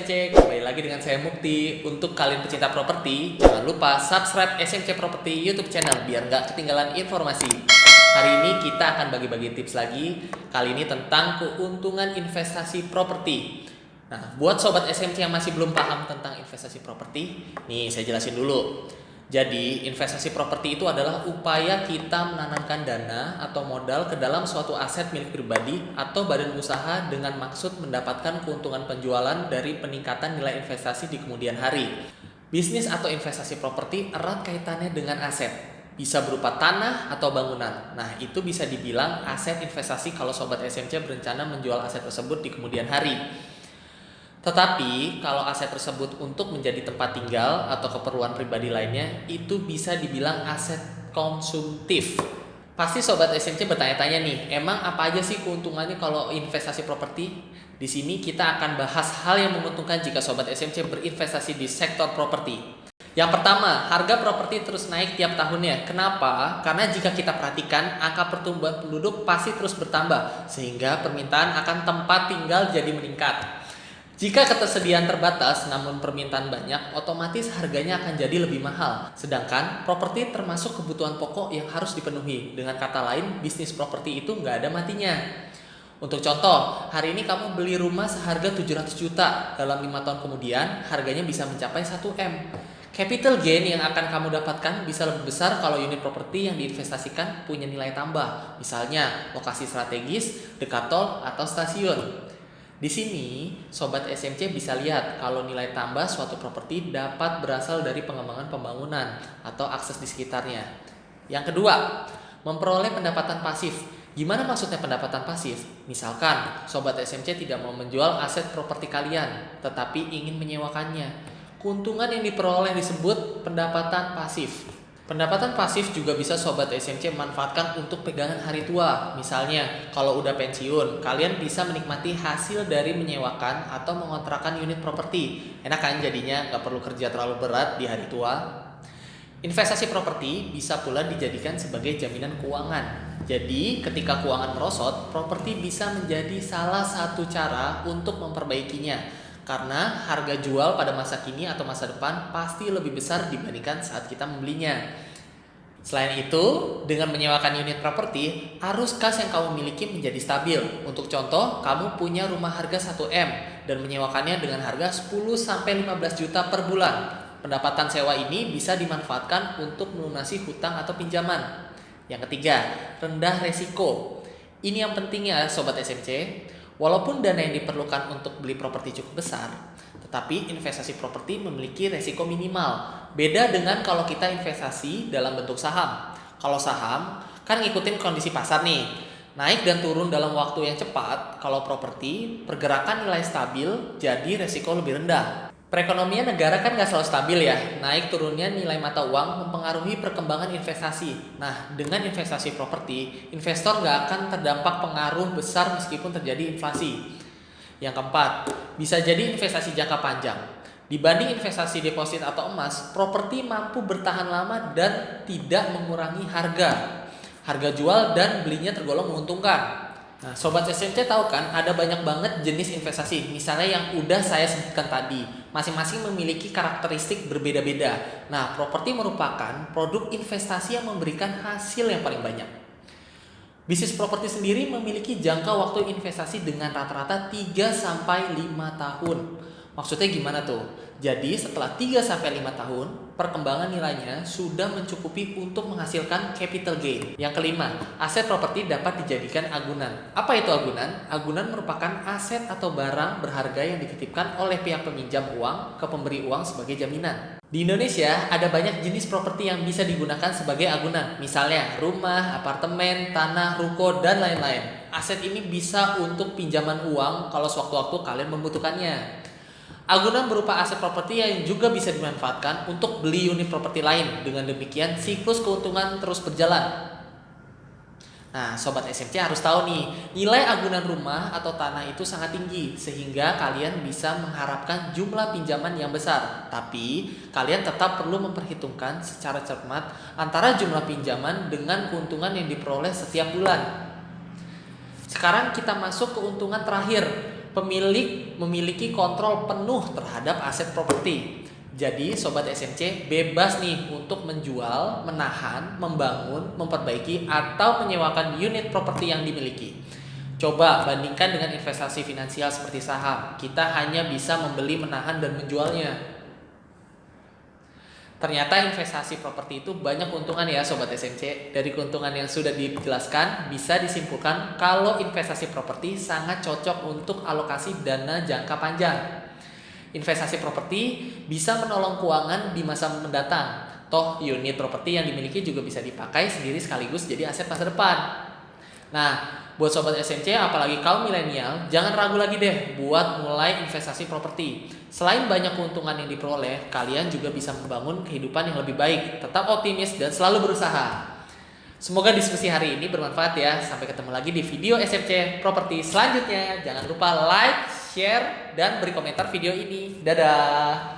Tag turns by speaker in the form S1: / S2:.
S1: SMC, kembali lagi dengan saya Mukti. Untuk kalian pecinta properti, jangan lupa subscribe SMC Property YouTube channel biar nggak ketinggalan informasi. Hari ini kita akan bagi-bagi tips lagi, kali ini tentang keuntungan investasi properti. Nah, buat sobat SMC yang masih belum paham tentang investasi properti, nih saya jelasin dulu. Jadi, investasi properti itu adalah upaya kita menanamkan dana atau modal ke dalam suatu aset milik pribadi atau badan usaha dengan maksud mendapatkan keuntungan penjualan dari peningkatan nilai investasi di kemudian hari. Bisnis atau investasi properti erat kaitannya dengan aset. Bisa berupa tanah atau bangunan. Nah, itu bisa dibilang aset investasi kalau sobat SMC berencana menjual aset tersebut di kemudian hari. Tetapi kalau aset tersebut untuk menjadi tempat tinggal atau keperluan pribadi lainnya, itu bisa dibilang aset konsumtif. Pasti sobat SMC bertanya-tanya nih, emang apa aja sih keuntungannya kalau investasi properti? Di sini kita akan bahas hal yang menguntungkan jika sobat SMC berinvestasi di sektor properti. Yang pertama, harga properti terus naik tiap tahunnya. Kenapa? Karena jika kita perhatikan, angka pertumbuhan penduduk pasti terus bertambah, sehingga permintaan akan tempat tinggal jadi meningkat. Jika ketersediaan terbatas namun permintaan banyak, otomatis harganya akan jadi lebih mahal. Sedangkan properti termasuk kebutuhan pokok yang harus dipenuhi. Dengan kata lain, bisnis properti itu nggak ada matinya. Untuk contoh, hari ini kamu beli rumah seharga 700 juta. Dalam 5 tahun kemudian, harganya bisa mencapai 1M. Capital gain yang akan kamu dapatkan bisa lebih besar kalau unit properti yang diinvestasikan punya nilai tambah. Misalnya, lokasi strategis, dekat tol, atau stasiun. Di sini, sobat SMC bisa lihat kalau nilai tambah suatu properti dapat berasal dari pengembangan pembangunan atau akses di sekitarnya. Yang kedua, memperoleh pendapatan pasif. Gimana maksudnya pendapatan pasif? Misalkan, sobat SMC tidak mau menjual aset properti kalian, tetapi ingin menyewakannya. Keuntungan yang diperoleh disebut pendapatan pasif. Pendapatan pasif juga bisa sobat SMC manfaatkan untuk pegangan hari tua. Misalnya, kalau udah pensiun, kalian bisa menikmati hasil dari menyewakan atau mengontrakkan unit properti. Enak kan jadinya, nggak perlu kerja terlalu berat di hari tua. Investasi properti bisa pula dijadikan sebagai jaminan keuangan. Jadi, ketika keuangan merosot, properti bisa menjadi salah satu cara untuk memperbaikinya. Karena harga jual pada masa kini atau masa depan pasti lebih besar dibandingkan saat kita membelinya. Selain itu, dengan menyewakan unit properti, arus kas yang kamu miliki menjadi stabil. Untuk contoh, kamu punya rumah harga 1M dan menyewakannya dengan harga 10-15 juta per bulan. Pendapatan sewa ini bisa dimanfaatkan untuk melunasi hutang atau pinjaman. Yang ketiga, rendah resiko. Ini yang penting ya sobat SMC. Walaupun dana yang diperlukan untuk beli properti cukup besar, tetapi investasi properti memiliki resiko minimal. Beda dengan kalau kita investasi dalam bentuk saham. Kalau saham kan ngikutin kondisi pasar nih, naik dan turun dalam waktu yang cepat. Kalau properti, pergerakan nilai stabil, jadi resiko lebih rendah. Perekonomian negara kan nggak selalu stabil ya, naik turunnya nilai mata uang mempengaruhi perkembangan investasi. Nah, dengan investasi properti, investor nggak akan terdampak pengaruh besar meskipun terjadi inflasi. Yang keempat, bisa jadi investasi jangka panjang. Dibanding investasi deposit atau emas, properti mampu bertahan lama dan tidak mengurangi harga. Harga jual dan belinya tergolong menguntungkan. Nah, sobat SMC tahu kan ada banyak banget jenis investasi. Misalnya yang udah saya sebutkan tadi, masing-masing memiliki karakteristik berbeda-beda. Nah, properti merupakan produk investasi yang memberikan hasil yang paling banyak. Bisnis properti sendiri memiliki jangka waktu investasi dengan rata-rata 3-5 tahun. Maksudnya gimana tuh? Jadi setelah 3-5 tahun, perkembangan nilainya sudah mencukupi untuk menghasilkan capital gain. Yang kelima, aset properti dapat dijadikan agunan. Apa itu agunan? Agunan merupakan aset atau barang berharga yang dititipkan oleh pihak peminjam uang ke pemberi uang sebagai jaminan. Di Indonesia, ada banyak jenis properti yang bisa digunakan sebagai agunan. Misalnya, rumah, apartemen, tanah, ruko, dan lain-lain. Aset ini bisa untuk pinjaman uang kalau sewaktu-waktu kalian membutuhkannya. Agunan berupa aset properti yang juga bisa dimanfaatkan untuk beli unit properti lain. Dengan demikian, siklus keuntungan terus berjalan. Nah, sobat SMC harus tahu nih, nilai agunan rumah atau tanah itu sangat tinggi sehingga kalian bisa mengharapkan jumlah pinjaman yang besar. Tapi, kalian tetap perlu memperhitungkan secara cermat antara jumlah pinjaman dengan keuntungan yang diperoleh setiap bulan. Sekarang kita masuk keuntungan terakhir. pemilik memiliki kontrol penuh terhadap aset properti. Jadi Sobat SMC bebas nih untuk menjual, menahan, membangun, memperbaiki, atau menyewakan unit properti yang dimiliki. Coba bandingkan dengan investasi finansial seperti saham. Kita hanya bisa membeli, menahan, dan menjualnya. Ternyata investasi properti itu banyak keuntungan ya Sobat SMC. Dari keuntungan yang sudah dijelaskan, bisa disimpulkan kalau investasi properti sangat cocok untuk alokasi dana jangka panjang. Investasi properti bisa menolong keuangan di masa mendatang. Toh unit properti yang dimiliki juga bisa dipakai sendiri sekaligus jadi aset masa depan. Nah, buat Sobat SMC apalagi kaum milenial, jangan ragu lagi deh buat mulai investasi properti. Selain banyak keuntungan yang diperoleh, kalian juga bisa membangun kehidupan yang lebih baik. Tetap optimis dan selalu berusaha. Semoga diskusi hari ini bermanfaat ya. Sampai ketemu lagi di video SMC Properti selanjutnya. Jangan lupa like, share, dan beri komentar video ini. Dadah!